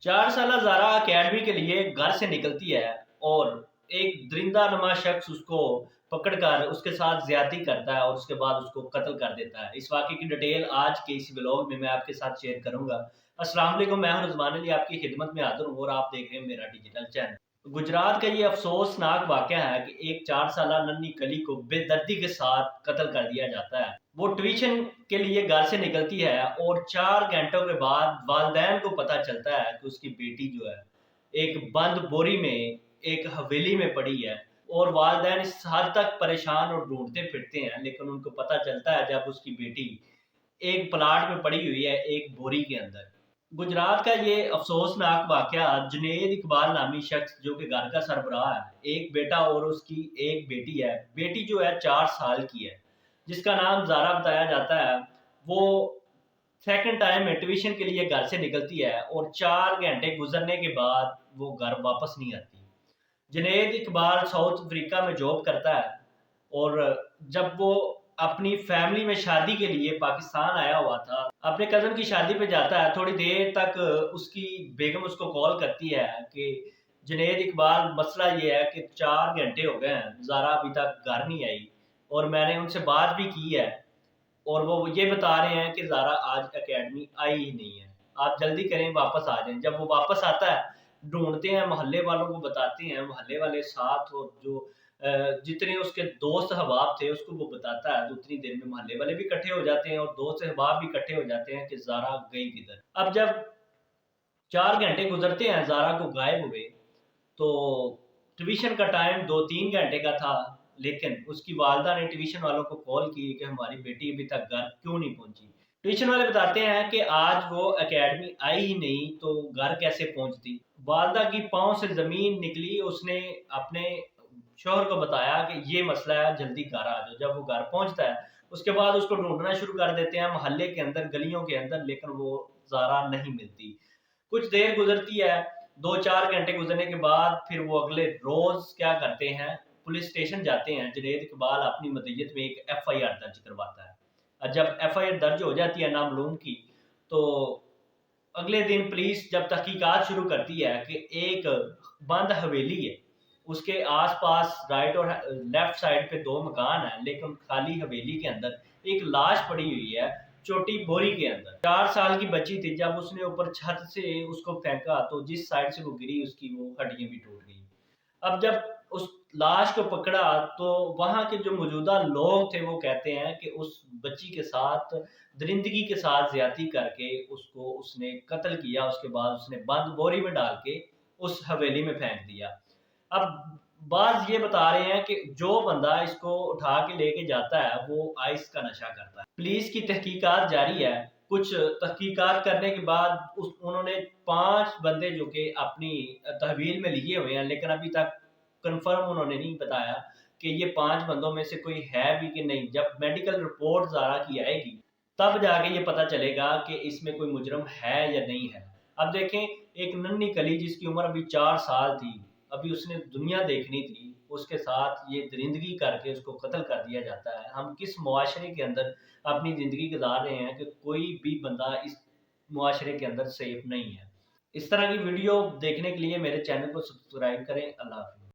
4 साल ज़ारा अकेडमी के लिए घर से निकलती है और एक दरिंदा नुमा शख्स उसको पकड़कर उसके साथ ज्यादती करता है और उसके बाद उसको कत्ल कर देता है। इस वाक़े की डिटेल आज के इस व्लॉग में मैं आपके साथ शेयर करूंगा। अस्सलाम वालेकुम, मैं हूं रिजवान अली, आपकी खिदमत में हाजिर हूं और आप देख रहे हैं मेरा डिजिटल चैनल। गुजरात का ये अफसोसनाक वाक़या है कि एक 4 साल नन्ही कली को बेदर्दी के साथ कत्ल कर दिया जाता है। वो ट्यूशन के लिए घर से निकलती है और 4 घंटों के बाद वालदैन को पता चलता है कि उसकी बेटी जो है एक बंद बोरी में एक हवेली में पड़ी है। और वालदैन इस हद तक परेशान और ढूंढते फिरते हैं, लेकिन उनको पता चलता है जब उसकी बेटी एक प्लाट में पड़ी हुई है एक बोरी के अंदर। गुजरात का ये अफसोसनाक वाकया जुनेद इकबाल नामी शख्स जो कि घर का सरबराह है, एक बेटा और उसकी एक बेटी है। बेटी जो है 4 साल की है, जिसका नाम ज़ारा बताया जाता है। वो सेकंड टाइम में ट्यूशन के लिए घर से निकलती है और 4 घंटे गुजरने के बाद वो घर वापस नहीं आती। जुनैद इकबाल साउथ अफ्रीका में जॉब करता है और जब वो अपनी फैमिली में शादी के लिए पाकिस्तान आया हुआ था, अपने कज़न की शादी पे जाता है। थोड़ी देर तक उसकी बेगम उसको कॉल करती है कि जुनैद इकबाल, मसला ये है कि 4 घंटे हो गए हैं, ज़ारा अभी तक घर नहीं आई और मैंने उनसे बात भी की है और वो ये बता रहे हैं कि ज़ारा आज एकेडमी आई ही नहीं है, आप जल्दी करें वापस आ जाएं। जब वो वापस आता है, ढूंढते हैं, मोहल्ले वालों को बताते हैं, मोहल्ले वाले साथ और जो जितने उसके दोस्त अहबाब थे उसको वो बताता है, तो उतनी देर में मोहल्ले वाले भी इकट्ठे हो जाते हैं और दोस्त अहबाब भी इकट्ठे हो जाते हैं कि ज़ारा गई किधर। अब जब 4 घंटे गुजरते हैं ज़ारा को गायब हुए, तो ट्यूशन का टाइम 2-3 घंटे का था, लेकिन उसकी वालदा ने ट्यूशन वालों को कॉल की कि हमारी बेटी अभी तक घर क्यों नहीं पहुंची। ट्यूशन वाले बताते हैं कि आज वो एकेडमी आई ही नहीं तो घर कैसे पहुंचती। वालदा की पांव से जमीन निकली, उसने अपने शोहर को बताया कि ये मसला है, जल्दी घर आ जाओ। जब वो घर पहुंचता है, उसके बाद उसको ढूंढना शुरू कर देते हैं मोहल्ले के अंदर, गलियों के अंदर, लेकिन वो ज़ारा नहीं मिलती। कुछ देर गुजरती है, 2-4 घंटे गुजरने के बाद फिर वो अगले रोज क्या करते हैं, पुलिस स्टेशन जाते हैं। जुनैद इकबाल अपनी मदय्यत में एक एफआईआर दर्ज करवाता है और जब एफआईआर दर्ज हो जाती है नामलूम की, तो अगले दिन पुलिस जब तहकीकात शुरू करती है कि एक बंद हवेली है, उसके आसपास राइट और लेफ्ट साइड पे 2 मकान है, लेकिन खाली हवेली के अंदर एक लाश पड़ी हुई है छोटी बोरी के अंदर। 4 साल की बच्ची थी, जब उसने ऊपर छत से उसको फेंका तो जिस साइड से वो गिरी उसकी वो हड्डियां भी टूट गई। अब जब उस लाश को पकड़ा तो वहां के जो मौजूदा लोग थे वो कहते हैं कि उस बच्ची के साथ दरिंदगी के साथ ज्यादती करके उसको उसने कत्ल किया। उसके बाद उसने बंद बोरी में डाल के उस हवेली में फेंक दिया। अब बाज ये बता रहे हैं कि जो बंदा इसको उठा के लेके जाता है वो आइस का नशा करता है। पुलिस की तहकीकात जारी है। कुछ तहकीकात करने के बाद उन्होंने 5 बंदे जो कि अपनी तहवील में लिए हुए हैं, लेकिन अभी तक कंफर्म उन्होंने नहीं बताया कि ये 5 बंदों में से कोई है भी कि नहीं। जब मेडिकल रिपोर्ट ज़ारा की आएगी तब जाके ये पता चलेगा कि इसमें कोई मुजरम है या नहीं है। अब देखें, एक नन्ही कली जिसकी उम्र अभी 4 साल थी, अभी उसने दुनिया देखनी थी, उसके साथ ये दरिंदगी करके उसको कत्ल कर दिया जाता है। हम किस मुआशरे के अंदर अपनी ज़िंदगी गुजार रहे हैं कि कोई भी बंदा इस मुआशरे के अंदर सेफ नहीं है। इस तरह की वीडियो देखने के लिए मेरे चैनल को सब्सक्राइब करें। अल्लाह हाफ़िज़।